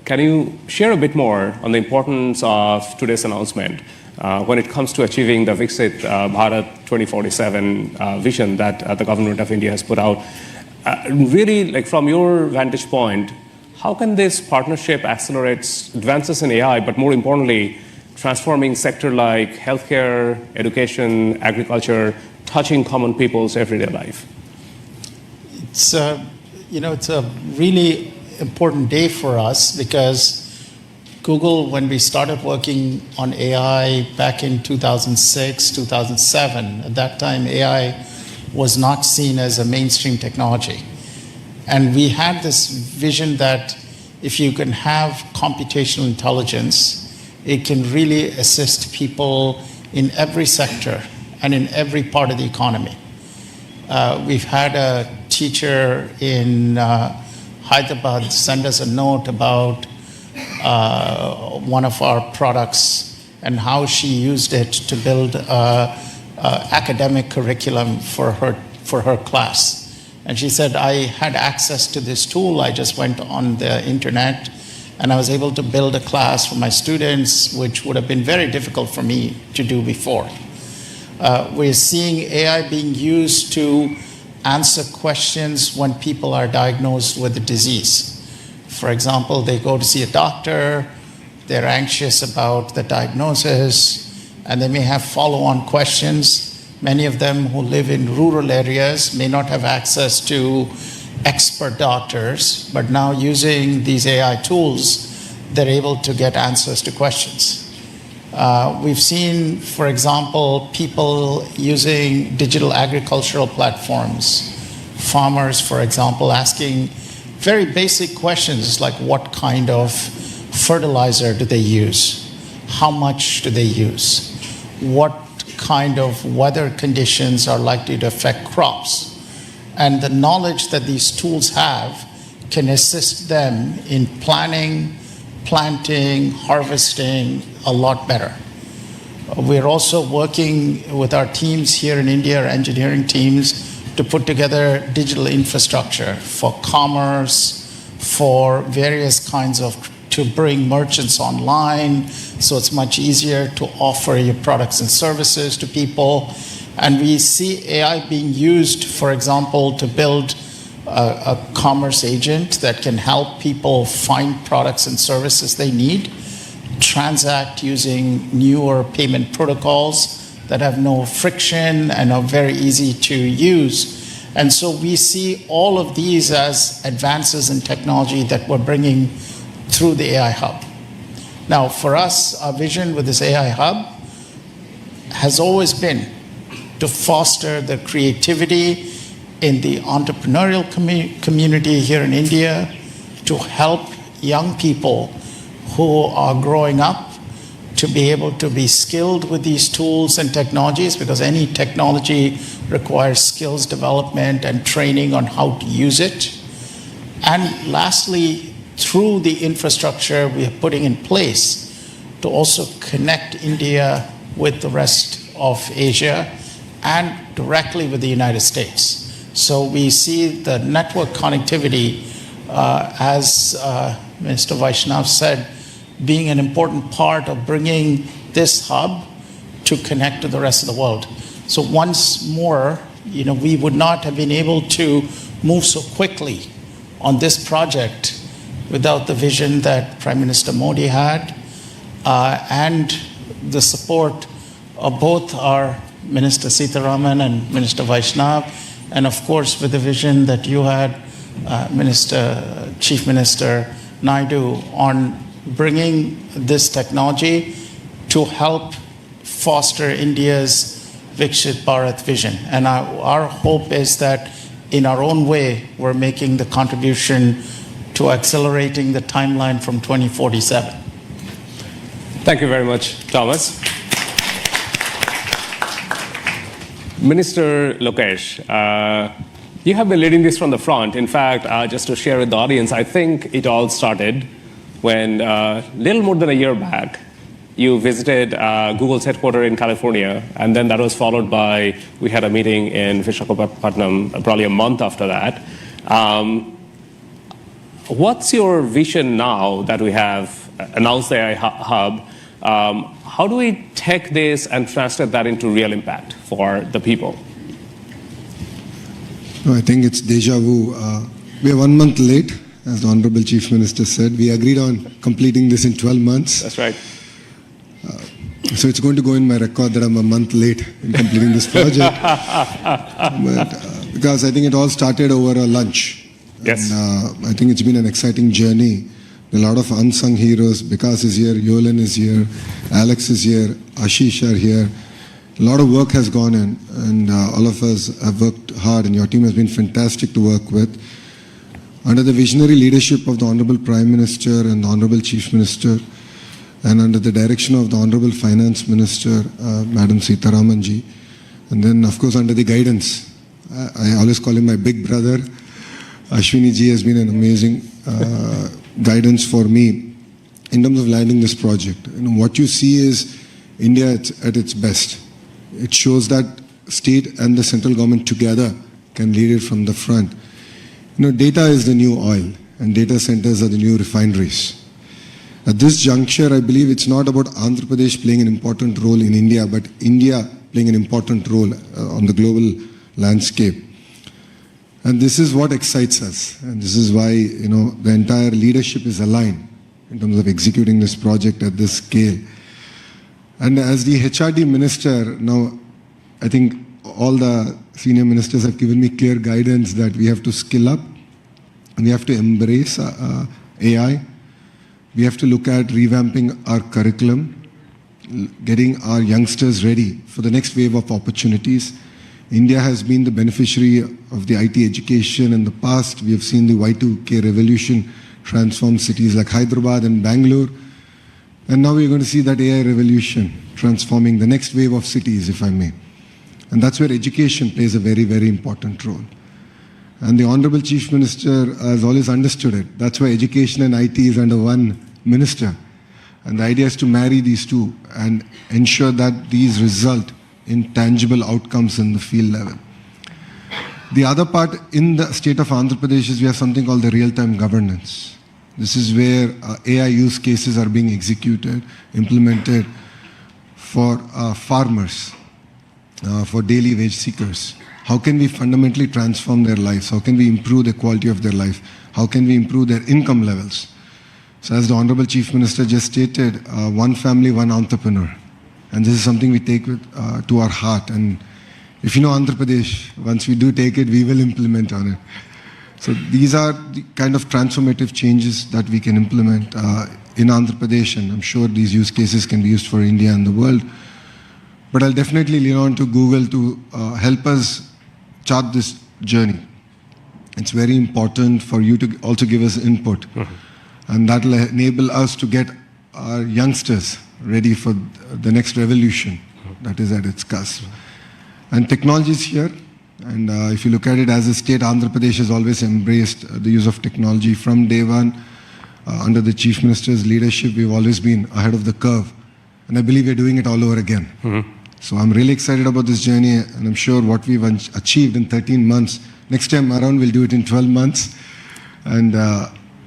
can you share a bit more on the importance of today's announcement when it comes to achieving the Viksit Bharat 2047 vision that the government of India has put out? Really, like from your vantage point, how can this partnership accelerate advances in AI, but more importantly, transforming sector like healthcare, education, agriculture, touching common people's everyday life? It's a really important day for us because Google, when we started working on AI back in 2006, 2007, at that time AI was not seen as a mainstream technology. And we had this vision that if you can have computational intelligence, it can really assist people in every sector and in every part of the economy. We've had a teacher in Hyderabad send us a note about one of our products and how she used it to build an academic curriculum for her class. And she said, I had access to this tool. I just went on the internet and I was able to build a class for my students, which would have been very difficult for me to do before. We're seeing AI being used to answer questions when people are diagnosed with a disease. For example, they go to see a doctor, they're anxious about the diagnosis, and they may have follow-on questions. Many of them who live in rural areas may not have access to expert doctors, but now using these AI tools, they're able to get answers to questions. We've seen, for example, people using digital agricultural platforms, farmers, for example, asking very basic questions like what kind of fertilizer do they use? How much do they use? What kind of weather conditions are likely to affect crops? And the knowledge that these tools have can assist them in planning, planting, harvesting a lot better. We're also working with our teams here in India, our engineering teams, to put together digital infrastructure for commerce, for various kinds of, to bring merchants online, so it's much easier to offer your products and services to people. And we see AI being used, for example, to build a commerce agent that can help people find products and services they need, transact using newer payment protocols that have no friction and are very easy to use. And so we see all of these as advances in technology that we're bringing through the AI Hub. Now, for us, our vision with this AI Hub has always been to foster the creativity in the entrepreneurial community here in India, to help young people who are growing up to be able to be skilled with these tools and technologies, because any technology requires skills development and training on how to use it. And lastly, through the infrastructure we are putting in place to also connect India with the rest of Asia and directly with the United States. So we see the network connectivity, as Minister Vaishnav said, being an important part of bringing this hub to connect to the rest of the world. So once more, we would not have been able to move so quickly on this project without the vision that Prime Minister Modi had, and the support of both our Minister Sitharaman and Minister Vaishnav, and of course with the vision that you had, Chief Minister Naidu, on bringing this technology to help foster India's Viksit Bharat vision. And our hope is that in our own way, we're making the contribution to accelerating the timeline from 2047. Thank you very much, Thomas. Minister Lokesh, you have been leading this from the front. In fact, just to share with the audience, I think it all started when little more than a year back, you visited Google's headquarters in California, and then that was followed by, we had a meeting in Visakhapatnam probably a month after that. What's your vision now that we have announced the AI Hub? How do we take this and translate that into real impact for the people? No, I think it's deja vu. We are 1 month late, as the Honorable Chief Minister said. We agreed on completing this in 12 months. That's right. So it's going to go in my record that I'm a month late in completing this project. Because I think it all started over a lunch. Yes. And, I think it's been an exciting journey. A lot of unsung heroes. Vikas is here, Yolan is here, Alex is here, Ashish are here. A lot of work has gone in, and all of us have worked hard, and your team has been fantastic to work with. Under the visionary leadership of the Honorable Prime Minister and the Honorable Chief Minister, and under the direction of the Honorable Finance Minister, Madam Sitaraman ji, and then of course under the guidance, I always call him my big brother, Ashwini ji has been an amazing guidance for me in terms of landing this project. You know, what you see is India at its best. It shows that state and the central government together can lead it from the front. You know, data is the new oil, and data centers are the new refineries. At this juncture, I believe it's not about Andhra Pradesh playing an important role in India, but India playing an important role on the global landscape. And this is what excites us, and this is why, you know, the entire leadership is aligned in terms of executing this project at this scale. And as the HRD minister, now I think all the senior ministers have given me clear guidance that we have to skill up, and we have to embrace AI. We have to look at revamping our curriculum, getting our youngsters ready for the next wave of opportunities. India has been the beneficiary of the IT education in the past. We have seen the Y2K revolution transform cities like Hyderabad and Bangalore. And now we're going to see that AI revolution transforming the next wave of cities, if I may. And that's where education plays a very, very important role. And the Honorable Chief Minister has always understood it. That's why education and IT is under one minister. And the idea is to marry these two and ensure that these result in tangible outcomes in the field level. The other part in the state of Andhra Pradesh is we have something called the real-time governance. This is where AI use cases are being executed, implemented for farmers, for daily wage seekers. How can we fundamentally transform their lives? How can we improve the quality of their life? How can we improve their income levels? So as the Honorable Chief Minister just stated, one family, one entrepreneur. And this is something we take to our heart. And if you know Andhra Pradesh, once we do take it, we will implement on it. So these are the kind of transformative changes that we can implement in Andhra Pradesh, and I'm sure these use cases can be used for India and the world. But I'll definitely lean on to Google to help us chart this journey. It's very important for you to also give us input. And that will enable us to get our youngsters ready for the next revolution that is at its cusp. And technology is here. And if you look at it as a state, Andhra Pradesh has always embraced the use of technology from day one. Under the Chief Minister's leadership, we've always been ahead of the curve. And I believe we're doing it all over again. So I'm really excited about this journey, and I'm sure what we've achieved in 13 months, next time around we'll do it in 12 months. And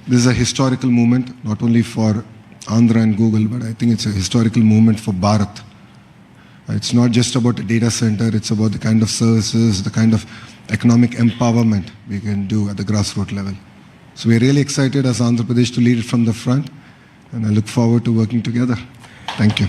this is a historical moment, not only for Andhra and Google, but I think it's a historical moment for Bharat. It's not just about a data center, it's about the kind of services, the kind of economic empowerment we can do at the grassroots level. So we're really excited as Andhra Pradesh to lead it from the front, and I look forward to working together. Thank you.